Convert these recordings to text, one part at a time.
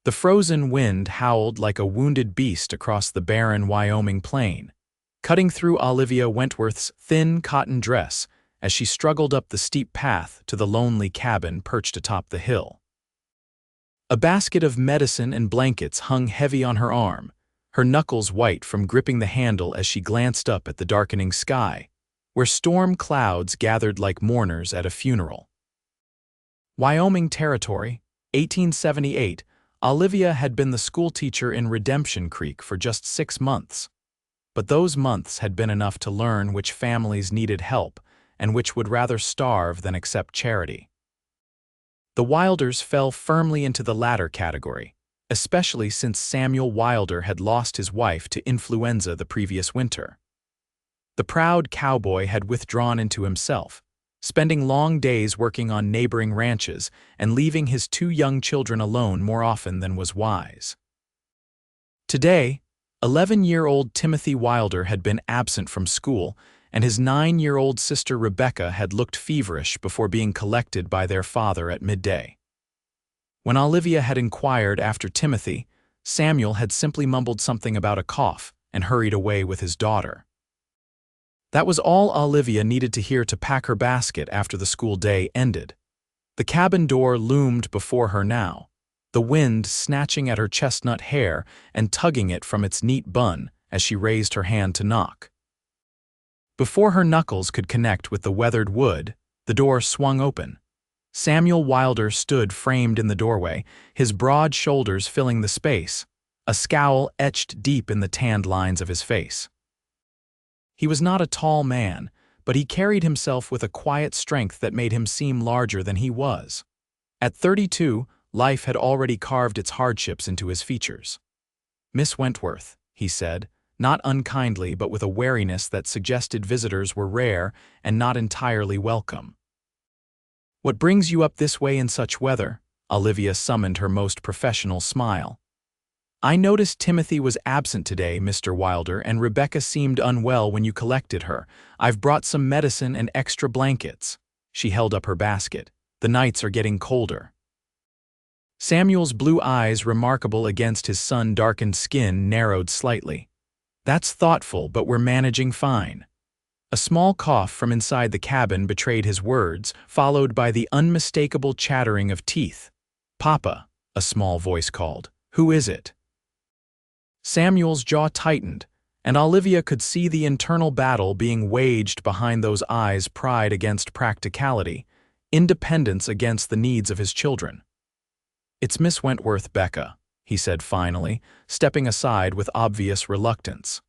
The frozen wind howled like a wounded beast across the barren Wyoming plain, cutting through Olivia Wentworth's thin cotton dress as she struggled up the steep path to the lonely cabin perched atop the hill. A basket of medicine and blankets hung heavy on her arm, her knuckles white from gripping the handle as she glanced up at the darkening sky, where storm clouds gathered like mourners at a funeral. Wyoming Territory, 1878. Olivia had been the schoolteacher in Redemption Creek for just 6 months. But those months had been enough to learn which families needed help and which would rather starve than accept charity. The Wilders fell firmly into the latter category, especially since Samuel Wilder had lost his wife to influenza the previous winter. The proud cowboy had withdrawn into himself, spending long days working on neighboring ranches and leaving his 2 young children alone more often than was wise. Today, 11-year-old Timothy Wilder had been absent from school, and his 9-year-old sister Rebecca had looked feverish before being collected by their father at midday. When Olivia had inquired after Timothy, Samuel had simply mumbled something about a cough and hurried away with his daughter. That was all Olivia needed to hear to pack her basket after the school day ended. The cabin door loomed before her now, the wind snatching at her chestnut hair and tugging it from its neat bun as she raised her hand to knock. Before her knuckles could connect with the weathered wood, the door swung open. Samuel Wilder stood framed in the doorway, his broad shoulders filling the space, a scowl etched deep in the tanned lines of his face. He was not a tall man, but he carried himself with a quiet strength that made him seem larger than he was. At 32, life had already carved its hardships into his features. "Miss Wentworth," he said, not unkindly but with a wariness that suggested visitors were rare and not entirely welcome. "What brings you up this way in such weather?" Olivia summoned her most professional smile. "I noticed Timothy was absent today, Mr. Wilder, and Rebecca seemed unwell when you collected her. I've brought some medicine and extra blankets." She held up her basket. "The nights are getting colder." Samuel's blue eyes, remarkable against his sun-darkened skin, narrowed slightly. "That's thoughtful, but we're managing fine." A small cough from inside the cabin betrayed his words, followed by the unmistakable chattering of teeth. "Papa," a small voice called. "Who is it?" Samuel's jaw tightened, and Olivia could see the internal battle being waged behind those eyes, pride against practicality, independence against the needs of his children. "It's Miss Wentworth, Becca," he said finally, stepping aside with obvious reluctance.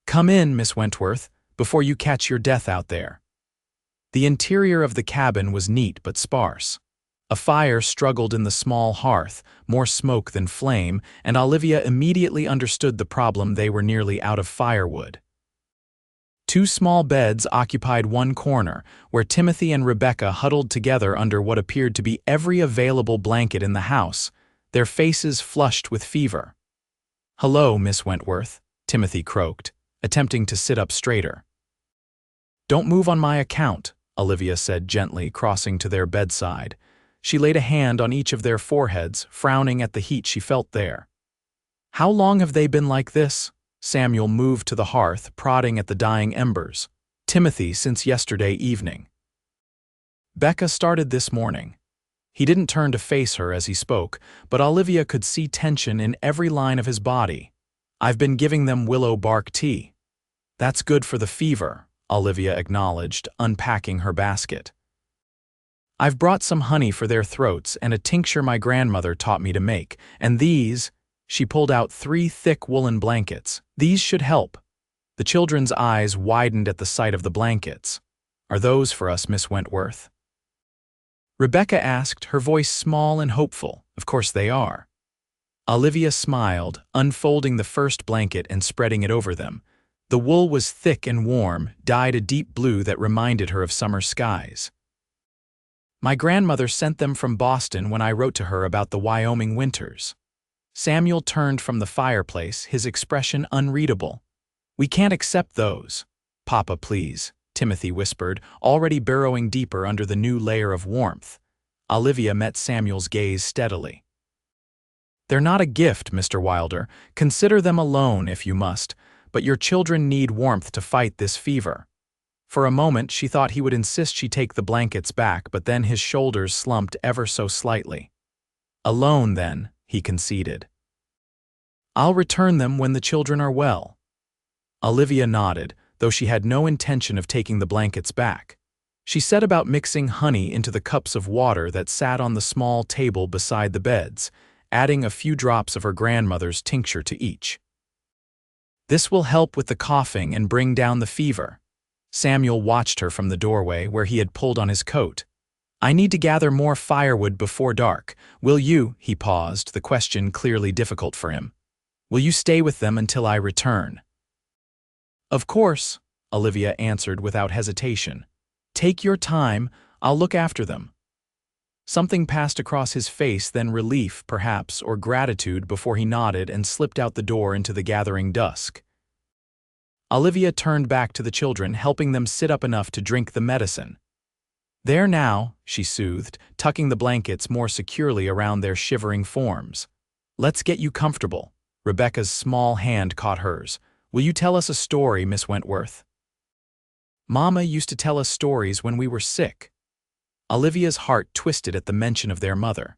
"Come in, Miss Wentworth, before you catch your death out there." The interior of the cabin was neat but sparse. A fire struggled in the small hearth, more smoke than flame, and Olivia immediately understood the problem: they were nearly out of firewood. 2 small beds occupied one corner, where Timothy and Rebecca huddled together under what appeared to be every available blanket in the house, their faces flushed with fever. "Hello, Miss Wentworth," Timothy croaked, attempting to sit up straighter. "Don't move on my account," Olivia said gently, crossing to their bedside. She laid a hand on each of their foreheads, frowning at the heat she felt there. "How long have they been like this?" Samuel moved to the hearth, prodding at the dying embers. "Timothy, since yesterday evening." "Becca started this morning." He didn't turn to face her as he spoke, but Olivia could see tension in every line of his body. "I've been giving them willow bark tea." "That's good for the fever," Olivia acknowledged, unpacking her basket. "I've brought some honey for their throats and a tincture my grandmother taught me to make, and these—" she pulled out 3 thick woolen blankets. "These should help." The children's eyes widened at the sight of the blankets. "Are those for us, Miss Wentworth?" Rebecca asked, her voice small and hopeful. "Of course they are." Olivia smiled, unfolding the first blanket and spreading it over them. The wool was thick and warm, dyed a deep blue that reminded her of summer skies. "My grandmother sent them from Boston when I wrote to her about the Wyoming winters." Samuel turned from the fireplace, his expression unreadable. "We can't accept those." "Papa, please," Timothy whispered, already burrowing deeper under the new layer of warmth. Olivia met Samuel's gaze steadily. "They're not a gift, Mr. Wilder. Consider them a loan if you must, but your children need warmth to fight this fever." For a moment she thought he would insist she take the blankets back, but then his shoulders slumped ever so slightly. "A loan, then," he conceded. "I'll return them when the children are well." Olivia nodded, though she had no intention of taking the blankets back. She set about mixing honey into the cups of water that sat on the small table beside the beds, adding a few drops of her grandmother's tincture to each. "This will help with the coughing and bring down the fever." Samuel watched her from the doorway where he had pulled on his coat. "I need to gather more firewood before dark. Will you?" He paused, the question clearly difficult for him. "Will you stay with them until I return?" "Of course," Olivia answered without hesitation. "Take your time, I'll look after them." Something passed across his face, then relief, perhaps, or gratitude before he nodded and slipped out the door into the gathering dusk. Olivia turned back to the children, helping them sit up enough to drink the medicine. "There now," she soothed, tucking the blankets more securely around their shivering forms. "Let's get you comfortable." Rebecca's small hand caught hers. "Will you tell us a story, Miss Wentworth?" "Mama used to tell us stories when we were sick." Olivia's heart twisted at the mention of their mother.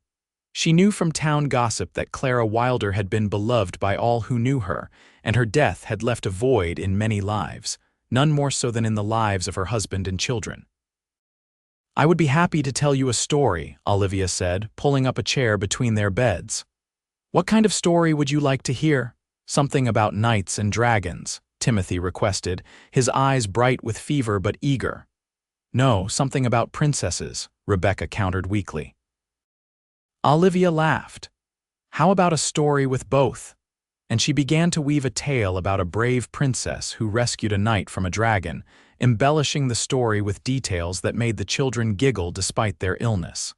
She knew from town gossip that Clara Wilder had been beloved by all who knew her, and her death had left a void in many lives, none more so than in the lives of her husband and children. "I would be happy to tell you a story," Olivia said, pulling up a chair between their beds. "What kind of story would you like to hear?" "Something about knights and dragons," Timothy requested, his eyes bright with fever but eager. "No, something about princesses," Rebecca countered weakly. Olivia laughed. "How about a story with both?" And she began to weave a tale about a brave princess who rescued a knight from a dragon, embellishing the story with details that made the children giggle despite their illness.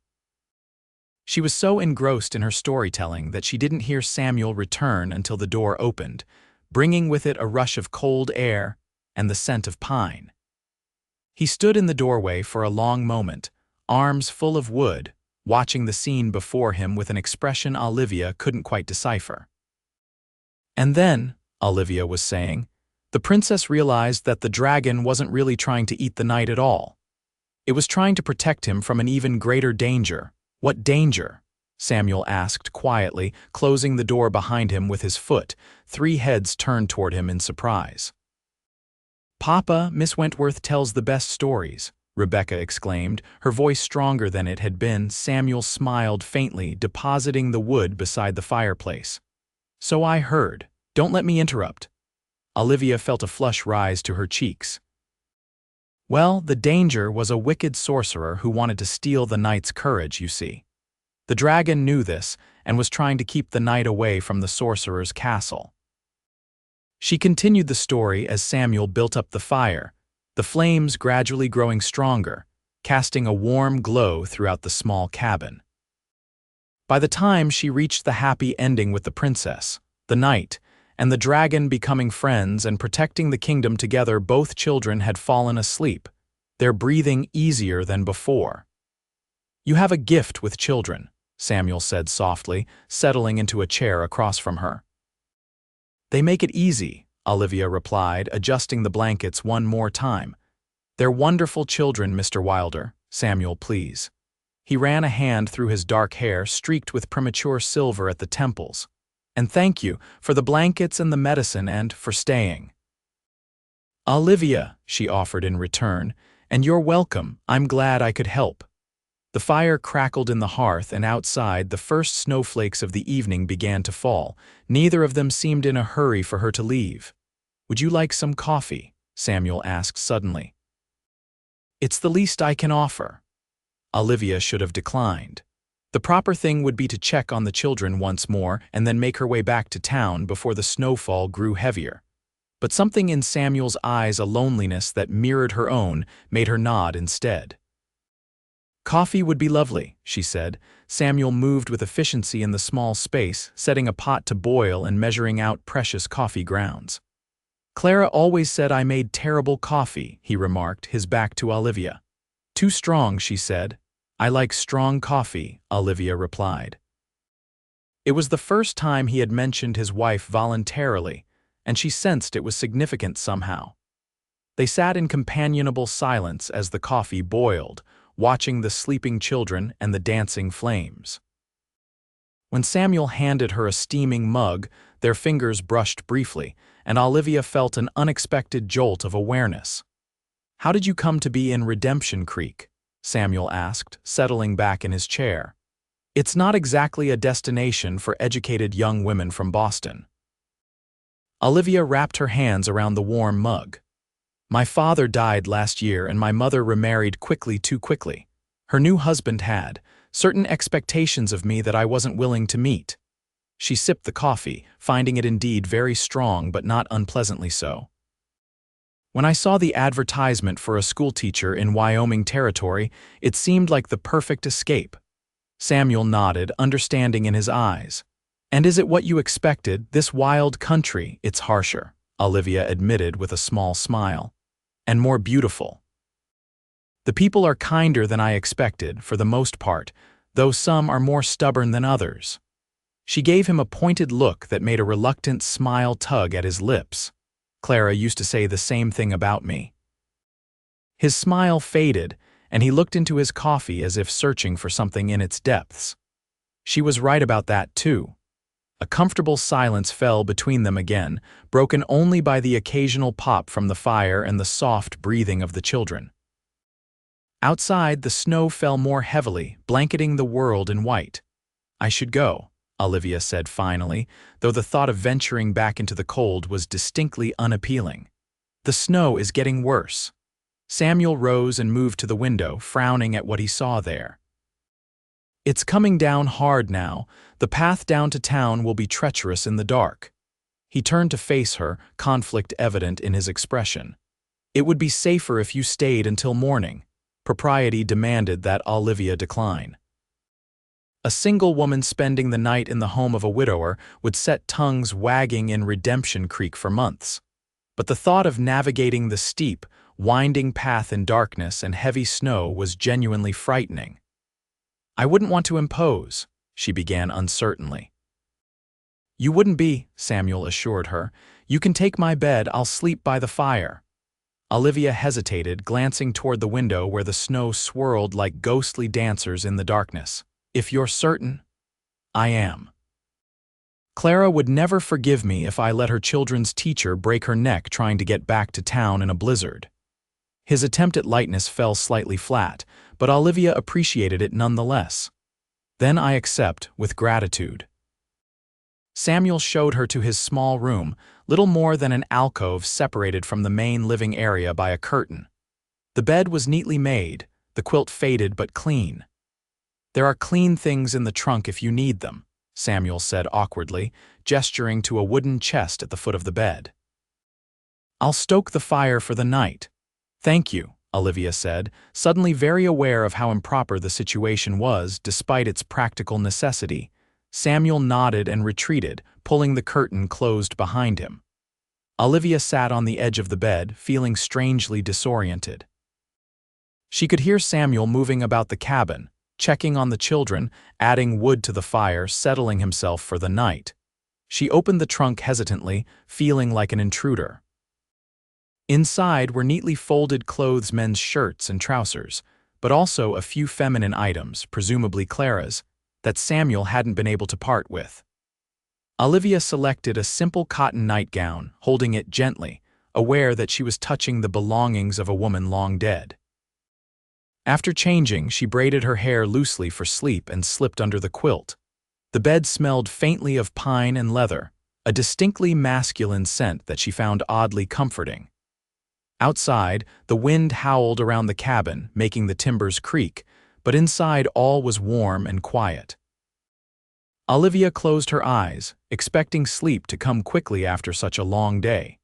She was so engrossed in her storytelling that she didn't hear Samuel return until the door opened, bringing with it a rush of cold air and the scent of pine. He stood in the doorway for a long moment, arms full of wood, watching the scene before him with an expression Olivia couldn't quite decipher. "And then," Olivia was saying, "the princess realized that the dragon wasn't really trying to eat the knight at all. It was trying to protect him from an even greater danger." "What danger?" Samuel asked quietly, closing the door behind him with his foot, three heads turned toward him in surprise. "Papa, Miss Wentworth tells the best stories," Rebecca exclaimed, her voice stronger than it had been. Samuel smiled faintly, depositing the wood beside the fireplace. "So I heard. Don't let me interrupt." Olivia felt a flush rise to her cheeks. "Well, the danger was a wicked sorcerer who wanted to steal the knight's courage, you see. The dragon knew this and was trying to keep the knight away from the sorcerer's castle." She continued the story as Samuel built up the fire, the flames gradually growing stronger, casting a warm glow throughout the small cabin. By the time she reached the happy ending with the princess, the knight, and the dragon becoming friends and protecting the kingdom together, both children had fallen asleep, their breathing easier than before. "You have a gift with children," Samuel said softly, settling into a chair across from her. "They make it easy," Olivia replied, adjusting the blankets one more time. "They're wonderful children, Mr. Wilder." "Samuel, please." He ran a hand through his dark hair, streaked with premature silver at the temples. "And thank you for the blankets and the medicine and for staying." "Olivia," she offered in return, "and you're welcome. I'm glad I could help." The fire crackled in the hearth, and outside the first snowflakes of the evening began to fall. Neither of them seemed in a hurry for her to leave. "Would you like some coffee?" Samuel asked suddenly. "It's the least I can offer." Olivia should have declined. The proper thing would be to check on the children once more and then make her way back to town before the snowfall grew heavier. But something in Samuel's eyes, a loneliness that mirrored her own, made her nod instead. "Coffee would be lovely," she said. Samuel moved with efficiency in the small space, setting a pot to boil and measuring out precious coffee grounds. "Clara always said I made terrible coffee," he remarked, his back to Olivia. "Too strong," she said. "I like strong coffee," Olivia replied. It was the first time he had mentioned his wife voluntarily, and she sensed it was significant somehow. They sat in companionable silence as the coffee boiled, watching the sleeping children and the dancing flames. When Samuel handed her a steaming mug, their fingers brushed briefly, and Olivia felt an unexpected jolt of awareness. "How did you come to be in Redemption Creek?" Samuel asked, settling back in his chair. "It's not exactly a destination for educated young women from Boston." Olivia wrapped her hands around the warm mug. "My father died last year and my mother remarried too quickly. Her new husband had certain expectations of me that I wasn't willing to meet." She sipped the coffee, finding it indeed very strong but not unpleasantly so. "When I saw the advertisement for a schoolteacher in Wyoming territory, it seemed like the perfect escape." Samuel nodded, understanding in his eyes. "And is it what you expected, this wild country?" "It's harsher," Olivia admitted with a small smile. "And more beautiful. The people are kinder than I expected, for the most part, though some are more stubborn than others." She gave him a pointed look that made a reluctant smile tug at his lips. "Clara used to say the same thing about me." His smile faded, and he looked into his coffee as if searching for something in its depths. She was right about that, too. A comfortable silence fell between them again, broken only by the occasional pop from the fire and the soft breathing of the children. Outside, the snow fell more heavily, blanketing the world in white. "I should go," Olivia said finally, though the thought of venturing back into the cold was distinctly unappealing. "The snow is getting worse." Samuel rose and moved to the window, frowning at what he saw there. "It's coming down hard now. The path down to town will be treacherous in the dark." He turned to face her, conflict evident in his expression. "It would be safer if you stayed until morning." Propriety demanded that Olivia decline. A single woman spending the night in the home of a widower would set tongues wagging in Redemption Creek for months. But the thought of navigating the steep, winding path in darkness and heavy snow was genuinely frightening. "I wouldn't want to impose," she began uncertainly. "You wouldn't be," Samuel assured her. "You can take my bed, I'll sleep by the fire." Olivia hesitated, glancing toward the window where the snow swirled like ghostly dancers in the darkness. "If you're certain." "I am." "Clara would never forgive me if I let her children's teacher break her neck trying to get back to town in a blizzard." His attempt at lightness fell slightly flat, but Olivia appreciated it nonetheless. "Then I accept, with gratitude." Samuel showed her to his small room, little more than an alcove separated from the main living area by a curtain. The bed was neatly made, the quilt faded but clean. "There are clean things in the trunk if you need them," Samuel said awkwardly, gesturing to a wooden chest at the foot of the bed. "I'll stoke the fire for the night." "Thank you," Olivia said, suddenly very aware of how improper the situation was despite its practical necessity. Samuel nodded and retreated, pulling the curtain closed behind him. Olivia sat on the edge of the bed, feeling strangely disoriented. She could hear Samuel moving about the cabin, checking on the children, adding wood to the fire, settling himself for the night. She opened the trunk hesitantly, feeling like an intruder. Inside were neatly folded clothes, men's shirts and trousers, but also a few feminine items, presumably Clara's, that Samuel hadn't been able to part with. Olivia selected a simple cotton nightgown, holding it gently, aware that she was touching the belongings of a woman long dead. After changing, she braided her hair loosely for sleep and slipped under the quilt. The bed smelled faintly of pine and leather, a distinctly masculine scent that she found oddly comforting. Outside, the wind howled around the cabin, making the timbers creak, but inside all was warm and quiet. Olivia closed her eyes, expecting sleep to come quickly after such a long day.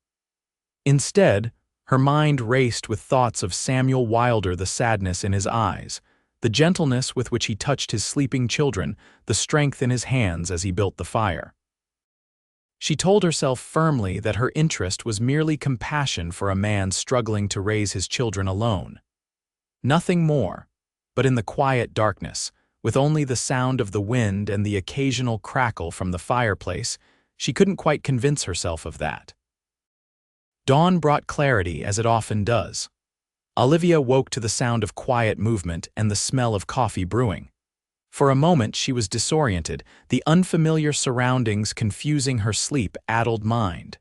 Instead, her mind raced with thoughts of Samuel Wilder, the sadness in his eyes, the gentleness with which he touched his sleeping children, the strength in his hands as he built the fire. She told herself firmly that her interest was merely compassion for a man struggling to raise his children alone. Nothing more, but in the quiet darkness, With only the sound of the wind and the occasional crackle from the fireplace, she couldn't quite convince herself of that. Dawn brought clarity, as it often does. Olivia woke to the sound of quiet movement and the smell of coffee brewing. For a moment she was disoriented, the unfamiliar surroundings confusing her sleep-addled mind.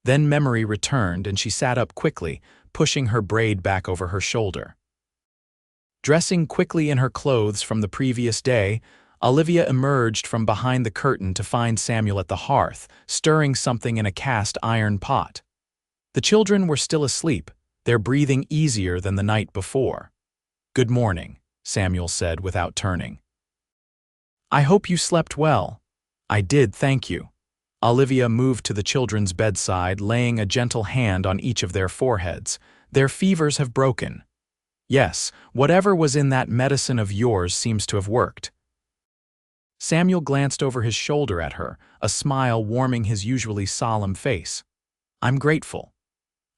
Then memory returned and she sat up quickly, pushing her braid back over her shoulder. Dressing quickly in her clothes from the previous day, Olivia emerged from behind the curtain to find Samuel at the hearth, stirring something in a cast-iron pot. The children were still asleep, their breathing easier than the night before. "Good morning," Samuel said without turning. "I hope you slept well." "I did, thank you." Olivia moved to the children's bedside, laying a gentle hand on each of their foreheads. "Their fevers have broken." "Yes, whatever was in that medicine of yours seems to have worked." Samuel glanced over his shoulder at her, a smile warming his usually solemn face. "I'm grateful."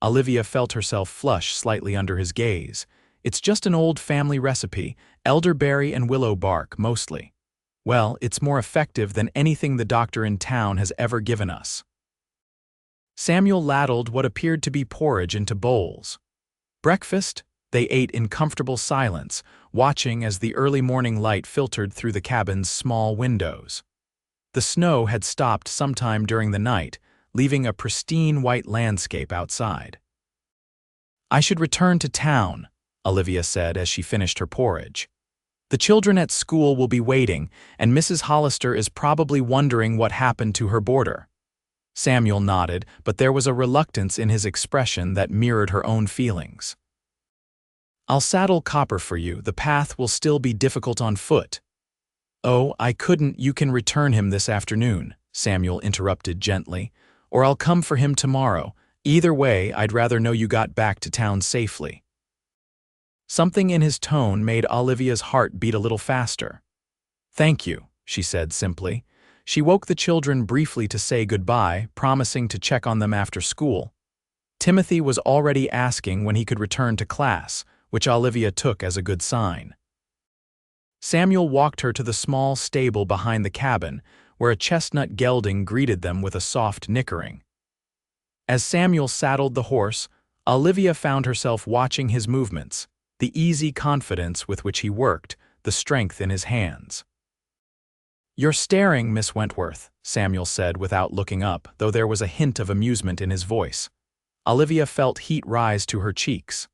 Olivia felt herself flush slightly under his gaze. "It's just an old family recipe, elderberry and willow bark, mostly. Well, it's more effective than anything the doctor in town has ever given us." Samuel ladled what appeared to be porridge into bowls. Breakfast? They ate in comfortable silence, watching as the early morning light filtered through the cabin's small windows. The snow had stopped sometime during the night, leaving a pristine white landscape outside. "I should return to town," Olivia said as she finished her porridge. "The children at school will be waiting, and Mrs. Hollister is probably wondering what happened to her boarder." Samuel nodded, but there was a reluctance in his expression that mirrored her own feelings. "I'll saddle Copper for you. The path will still be difficult on foot." "Oh, I couldn't. You can return him this afternoon," Samuel interrupted gently. "Or I'll come for him tomorrow. Either way, I'd rather know you got back to town safely." Something in his tone made Olivia's heart beat a little faster. "Thank you," she said simply. She woke the children briefly to say goodbye, promising to check on them after school. Timothy was already asking when he could return to class, which Olivia took as a good sign. Samuel walked her to the small stable behind the cabin, where a chestnut gelding greeted them with a soft nickering. As Samuel saddled the horse, Olivia found herself watching his movements, the easy confidence with which he worked, the strength in his hands. "You're staring, Miss Wentworth," Samuel said without looking up, though there was a hint of amusement in his voice. Olivia felt heat rise to her cheeks.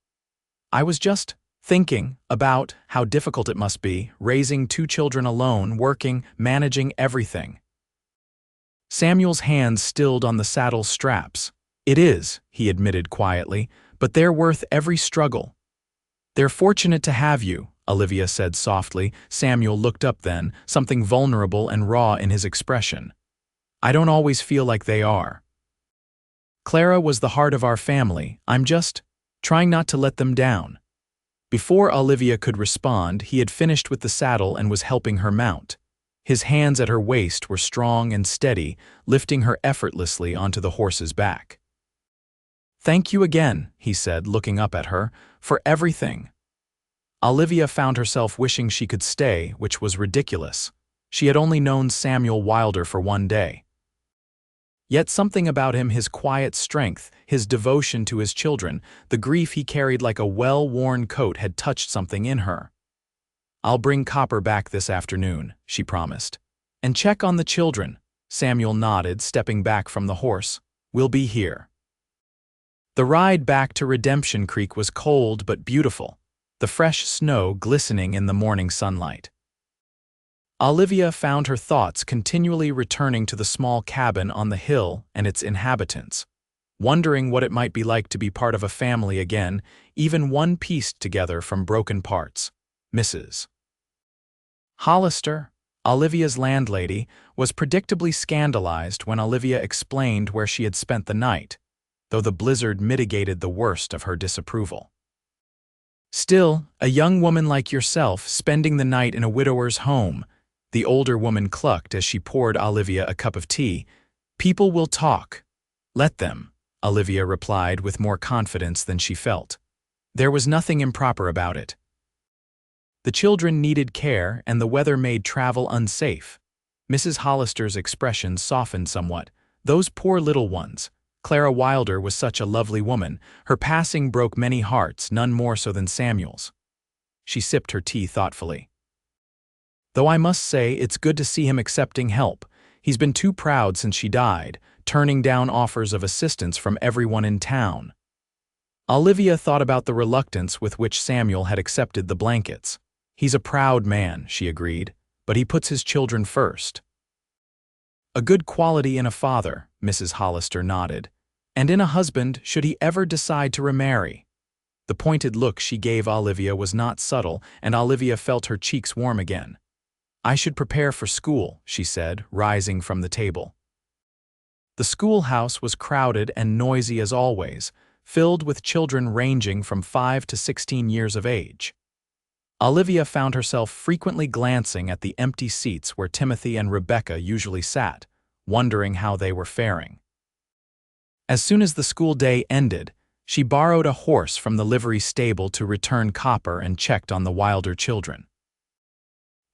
"I was just thinking about how difficult it must be, raising 2 children alone, working, managing everything." Samuel's hands stilled on the saddle straps. "It is," he admitted quietly, "but they're worth every struggle." "They're fortunate to have you," Olivia said softly. Samuel looked up then, something vulnerable and raw in his expression. "I don't always feel like they are. Clara was the heart of our family. I'm just trying not to let them down." Before Olivia could respond, he had finished with the saddle and was helping her mount. His hands at her waist were strong and steady, lifting her effortlessly onto the horse's back. "Thank you again," he said, looking up at her, "for everything." Olivia found herself wishing she could stay, which was ridiculous. She had only known Samuel Wilder for 1 day. Yet something about him, his quiet strength, his devotion to his children, the grief he carried like a well-worn coat had touched something in her. "I'll bring Copper back this afternoon," she promised. "And check on the children." Samuel nodded, stepping back from the horse. "We'll be here." The ride back to Redemption Creek was cold but beautiful, the fresh snow glistening in the morning sunlight. Olivia found her thoughts continually returning to the small cabin on the hill and its inhabitants, wondering what it might be like to be part of a family again, even one pieced together from broken parts. Mrs. Hollister, Olivia's landlady, was predictably scandalized when Olivia explained where she had spent the night, though the blizzard mitigated the worst of her disapproval. "Still, a young woman like yourself spending the night in a widower's home," the older woman clucked as she poured Olivia a cup of tea. "People will talk." "Let them," Olivia replied with more confidence than she felt. There was nothing improper about it. The children needed care, and the weather made travel unsafe. Mrs. Hollister's expression softened somewhat. Those poor little ones. Clara Wilder was such a lovely woman. Her passing broke many hearts, none more so than Samuel's. She sipped her tea thoughtfully. Though I must say it's good to see him accepting help. He's been too proud since she died, turning down offers of assistance from everyone in town. Olivia thought about the reluctance with which Samuel had accepted the blankets. He's a proud man, she agreed, but he puts his children first. A good quality in a father, Mrs. Hollister nodded, and in a husband should he ever decide to remarry. The pointed look she gave Olivia was not subtle, and Olivia felt her cheeks warm again. I should prepare for school, she said, rising from the table. The schoolhouse was crowded and noisy as always, filled with children ranging from 5 to 16 years of age. Olivia found herself frequently glancing at the empty seats where Timothy and Rebecca usually sat, wondering how they were faring. As soon as the school day ended, she borrowed a horse from the livery stable to return copper and checked on the Wilder children.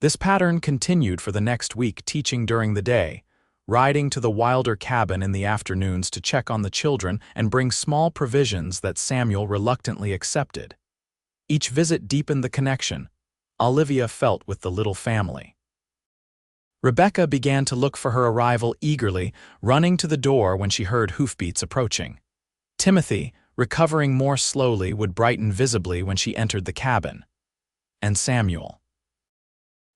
This pattern continued for the next week, teaching during the day, riding to the Wilder cabin in the afternoons to check on the children and bring small provisions that Samuel reluctantly accepted. Each visit deepened the connection Olivia felt with the little family. Rebecca began to look for her arrival eagerly, running to the door when she heard hoofbeats approaching. Timothy, recovering more slowly, would brighten visibly when she entered the cabin. And Samuel.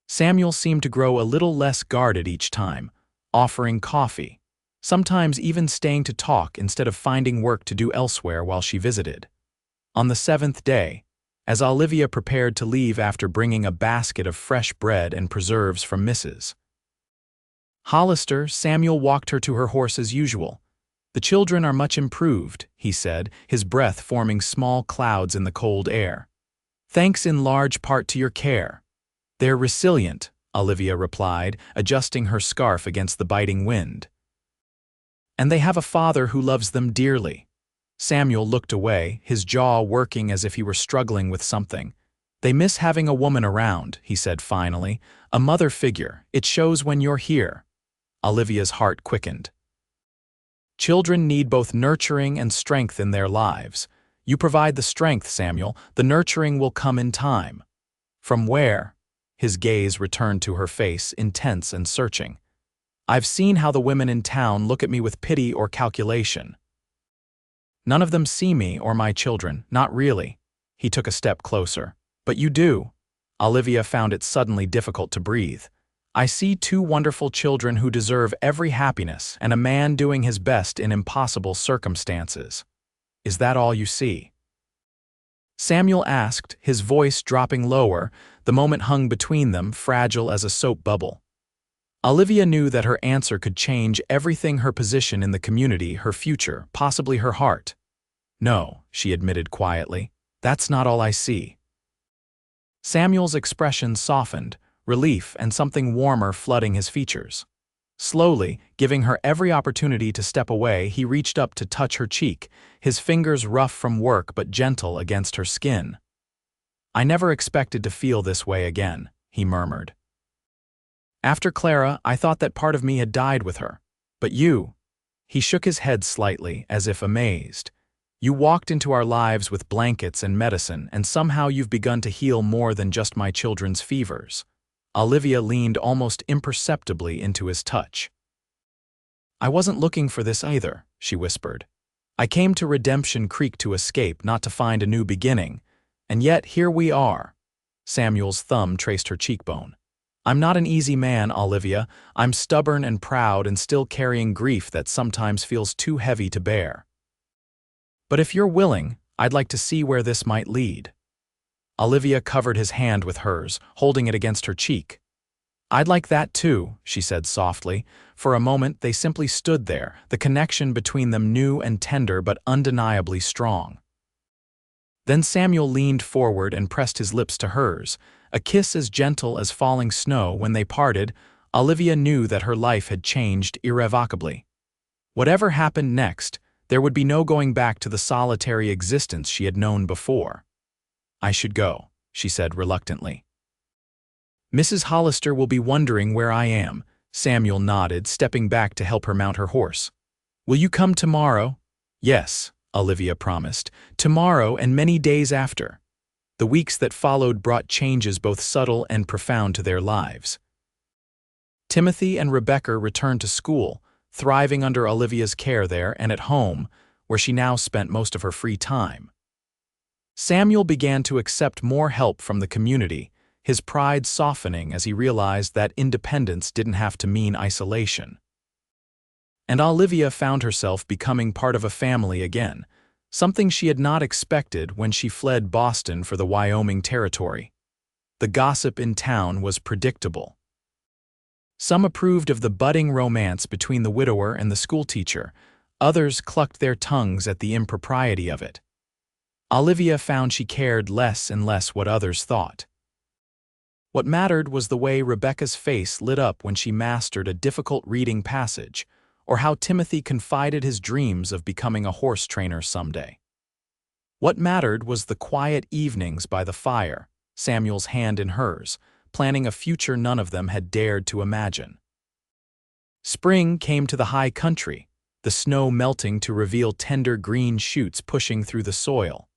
Samuel seemed to grow a little less guarded each time, offering coffee, sometimes even staying to talk instead of finding work to do elsewhere while she visited. On the 7th day, as Olivia prepared to leave after bringing a basket of fresh bread and preserves from Mrs. Hollister, Samuel walked her to her horse as usual. The children are much improved, he said, his breath forming small clouds in the cold air. Thanks in large part to your care. They're resilient, Olivia replied, adjusting her scarf against the biting wind. And they have a father who loves them dearly. Samuel looked away, his jaw working as if he were struggling with something. They miss having a woman around, he said finally. A mother figure. It shows when you're here. Olivia's heart quickened. Children need both nurturing and strength in their lives. You provide the strength, Samuel. The nurturing will come in time. From where? His gaze returned to her face, intense and searching. I've seen how the women in town look at me with pity or calculation. None of them see me or my children, not really. He took a step closer. But you do. Olivia found it suddenly difficult to breathe. I see 2 wonderful children who deserve every happiness and a man doing his best in impossible circumstances. Is that all you see? Samuel asked, his voice dropping lower. The moment hung between them, fragile as a soap bubble. Olivia knew that her answer could change everything: her position in the community, her future, possibly her heart. No, she admitted quietly, that's not all I see. Samuel's expression softened, relief and something warmer flooding his features. Slowly, giving her every opportunity to step away, he reached up to touch her cheek, his fingers rough from work but gentle against her skin. I never expected to feel this way again, he murmured. After Clara, I thought that part of me had died with her. But you, he shook his head slightly, as if amazed. You walked into our lives with blankets and medicine, and somehow you've begun to heal more than just my children's fevers. Olivia leaned almost imperceptibly into his touch. I wasn't looking for this either, she whispered. I came to Redemption Creek to escape, not to find a new beginning. And yet here we are. Samuel's thumb traced her cheekbone. I'm not an easy man, Olivia. I'm stubborn and proud and still carrying grief that sometimes feels too heavy to bear. But if you're willing, I'd like to see where this might lead. Olivia covered his hand with hers, holding it against her cheek. I'd like that too, she said softly. For a moment they simply stood there, the connection between them new and tender but undeniably strong. Then Samuel leaned forward and pressed his lips to hers, a kiss as gentle as falling snow. When they parted, Olivia knew that her life had changed irrevocably. Whatever happened next, there would be no going back to the solitary existence she had known before. I should go, she said reluctantly. Mrs. Hollister will be wondering where I am. Samuel nodded, stepping back to help her mount her horse. Will you come tomorrow? Yes, Olivia promised. Tomorrow and many days after. The weeks that followed brought changes both subtle and profound to their lives. Timothy and Rebecca returned to school, thriving under Olivia's care there and at home, where she now spent most of her free time. Samuel began to accept more help from the community, his pride softening as he realized that independence didn't have to mean isolation. And Olivia found herself becoming part of a family again, something she had not expected when she fled Boston for the Wyoming territory. The gossip in town was predictable. Some approved of the budding romance between the widower and the schoolteacher, others clucked their tongues at the impropriety of it. Olivia found she cared less and less what others thought. What mattered was the way Rebecca's face lit up when she mastered a difficult reading passage, or how Timothy confided his dreams of becoming a horse trainer someday. What mattered was the quiet evenings by the fire, Samuel's hand in hers, planning a future none of them had dared to imagine. Spring came to the high country, the snow melting to reveal tender green shoots pushing through the soil.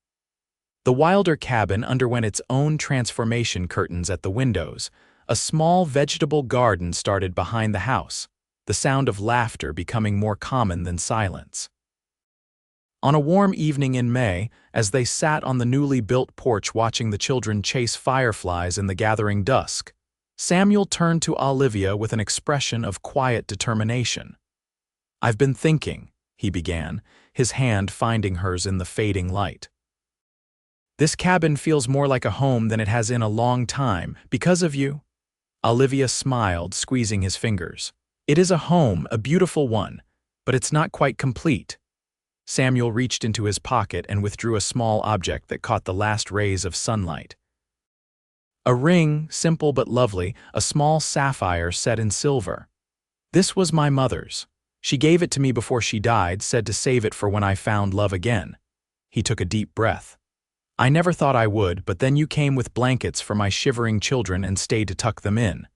The Wilder cabin underwent its own transformation curtains at the windows. A small vegetable garden started behind the house, the sound of laughter becoming more common than silence. On a warm evening in May, as they sat on the newly built porch watching the children chase fireflies in the gathering dusk, Samuel turned to Olivia with an expression of quiet determination. "I've been thinking," he began, his hand finding hers in the fading light. "This cabin feels more like a home than it has in a long time, because of you." Olivia smiled, squeezing his fingers. "It is a home, a beautiful one, but it's not quite complete." Samuel reached into his pocket and withdrew a small object that caught the last rays of sunlight. A ring, simple but lovely, a small sapphire set in silver. "This was my mother's. She gave it to me before she died, said to save it for when I found love again." He took a deep breath. "I never thought I would, but then you came with blankets for my shivering children and stayed to tuck them in.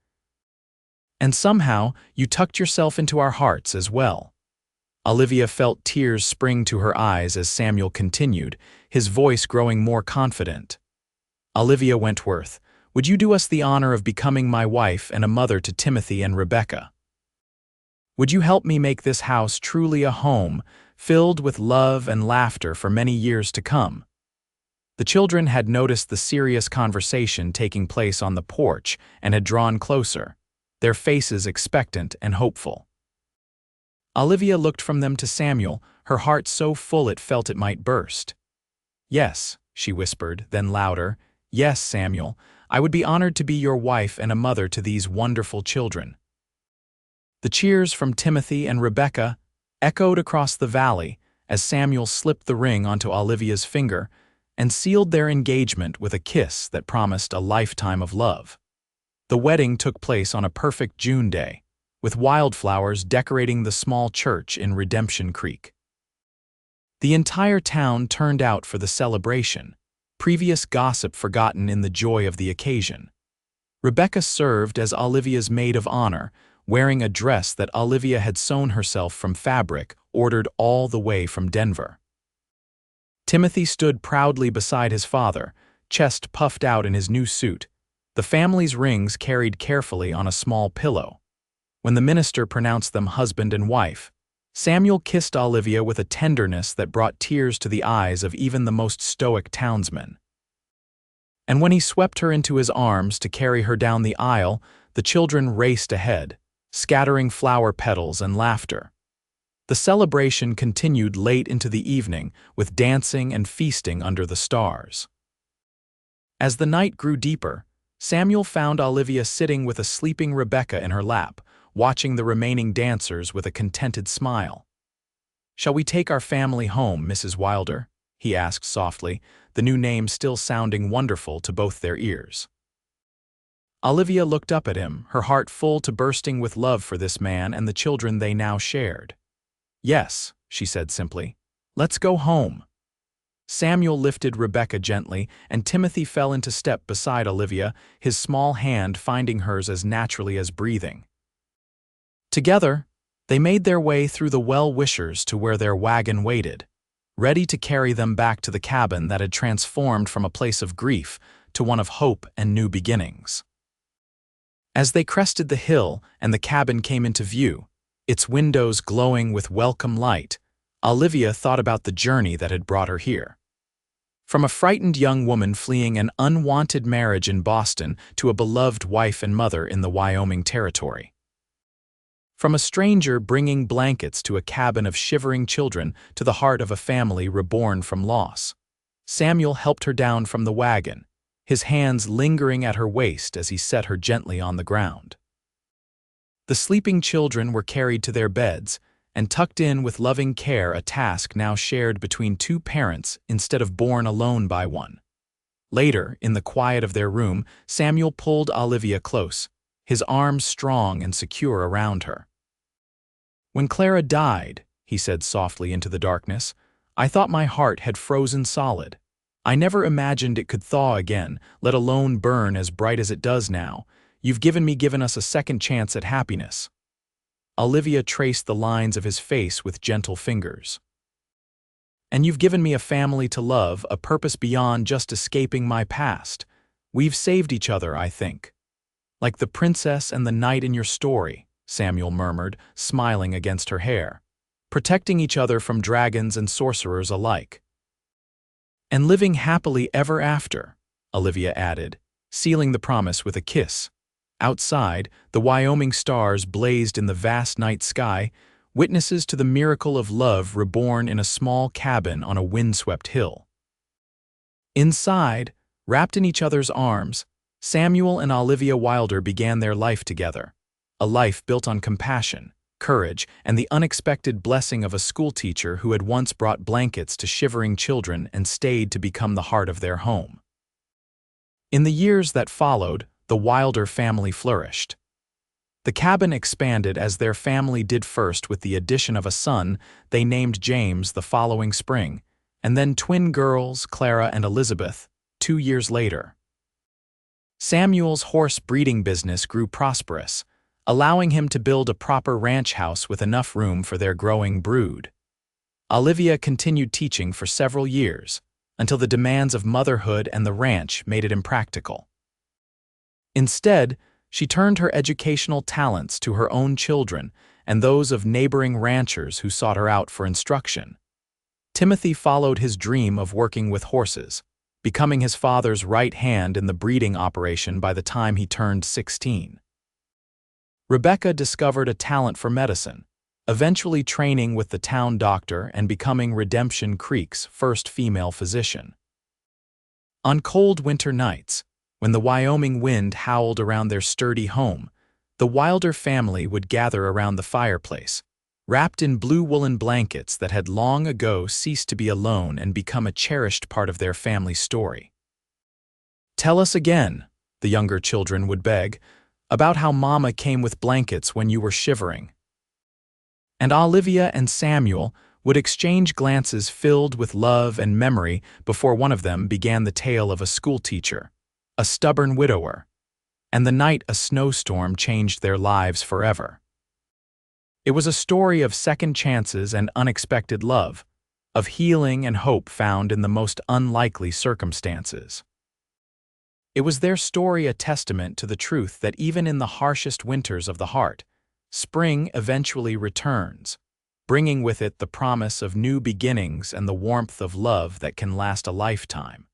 And somehow, you tucked yourself into our hearts as well." Olivia felt tears spring to her eyes as Samuel continued, his voice growing more confident. "Olivia Wentworth, would you do us the honor of becoming my wife and a mother to Timothy and Rebecca? Would you help me make this house truly a home, filled with love and laughter for many years to come?" The children had noticed the serious conversation taking place on the porch and had drawn closer, their faces expectant and hopeful. Olivia looked from them to Samuel, her heart so full it felt it might burst. "Yes," she whispered, then louder, "Yes, Samuel, I would be honored to be your wife and a mother to these wonderful children." The cheers from Timothy and Rebecca echoed across the valley as Samuel slipped the ring onto Olivia's finger and sealed their engagement with a kiss that promised a lifetime of love. The wedding took place on a perfect June day, with wildflowers decorating the small church in Redemption Creek. The entire town turned out for the celebration, previous gossip forgotten in the joy of the occasion. Rebecca served as Olivia's maid of honor, wearing a dress that Olivia had sewn herself from fabric ordered all the way from Denver. Timothy stood proudly beside his father, chest puffed out in his new suit, the family's rings carried carefully on a small pillow. When the minister pronounced them husband and wife, Samuel kissed Olivia with a tenderness that brought tears to the eyes of even the most stoic townsmen. And when he swept her into his arms to carry her down the aisle, the children raced ahead, scattering flower petals and laughter. The celebration continued late into the evening, with dancing and feasting under the stars. As the night grew deeper, Samuel found Olivia sitting with a sleeping Rebecca in her lap, watching the remaining dancers with a contented smile. "Shall we take our family home, Mrs. Wilder?" he asked softly, the new name still sounding wonderful to both their ears. Olivia looked up at him, her heart full to bursting with love for this man and the children they now shared. "Yes," she said simply. "Let's go home." Samuel lifted Rebecca gently, and Timothy fell into step beside Olivia, his small hand finding hers as naturally as breathing. Together, they made their way through the well-wishers to where their wagon waited, ready to carry them back to the cabin that had transformed from a place of grief to one of hope and new beginnings. As they crested the hill and the cabin came into view, its windows glowing with welcome light, Olivia thought about the journey that had brought her here. From a frightened young woman fleeing an unwanted marriage in Boston to a beloved wife and mother in the Wyoming territory. From a stranger bringing blankets to a cabin of shivering children to the heart of a family reborn from loss. Samuel helped her down from the wagon, his hands lingering at her waist as he set her gently on the ground. The sleeping children were carried to their beds and tucked in with loving care, a task now shared between two parents instead of borne alone by one. Later, in the quiet of their room, Samuel pulled Olivia close, his arms strong and secure around her. "When Clara died," he said softly into the darkness, "I thought my heart had frozen solid. I never imagined it could thaw again, let alone burn as bright as it does now. You've given us a second chance at happiness." Olivia traced the lines of his face with gentle fingers. "And you've given me a family to love, a purpose beyond just escaping my past. We've saved each other, I think. Like the princess and the knight in your story," Samuel murmured, smiling against her hair. "Protecting each other from dragons and sorcerers alike." "And living happily ever after," Olivia added, sealing the promise with a kiss. Outside, the Wyoming stars blazed in the vast night sky, witnesses to the miracle of love reborn in a small cabin on a windswept hill. Inside, wrapped in each other's arms, Samuel and Olivia Wilder began their life together, a life built on compassion, courage, and the unexpected blessing of a schoolteacher who had once brought blankets to shivering children and stayed to become the heart of their home. In the years that followed, the Wilder family flourished. The cabin expanded as their family did, first with the addition of a son they named James the following spring, and then twin girls, Clara and Elizabeth, 2 years later. Samuel's horse breeding business grew prosperous, allowing him to build a proper ranch house with enough room for their growing brood. Olivia continued teaching for several years, until the demands of motherhood and the ranch made it impractical. Instead, she turned her educational talents to her own children and those of neighboring ranchers who sought her out for instruction. Timothy followed his dream of working with horses, becoming his father's right hand in the breeding operation by the time he turned 16. Rebecca discovered a talent for medicine, eventually training with the town doctor and becoming Redemption Creek's first female physician. On cold winter nights, when the Wyoming wind howled around their sturdy home, the Wilder family would gather around the fireplace, wrapped in blue woolen blankets that had long ago ceased to be alone and become a cherished part of their family story. "Tell us again," the younger children would beg, "about how Mama came with blankets when you were shivering." And Olivia and Samuel would exchange glances filled with love and memory before one of them began the tale of a schoolteacher, a stubborn widower, and the night a snowstorm changed their lives forever. It was a story of second chances and unexpected love, of healing and hope found in the most unlikely circumstances. It was their story a testament to the truth that even in the harshest winters of the heart, spring eventually returns, bringing with it the promise of new beginnings and the warmth of love that can last a lifetime.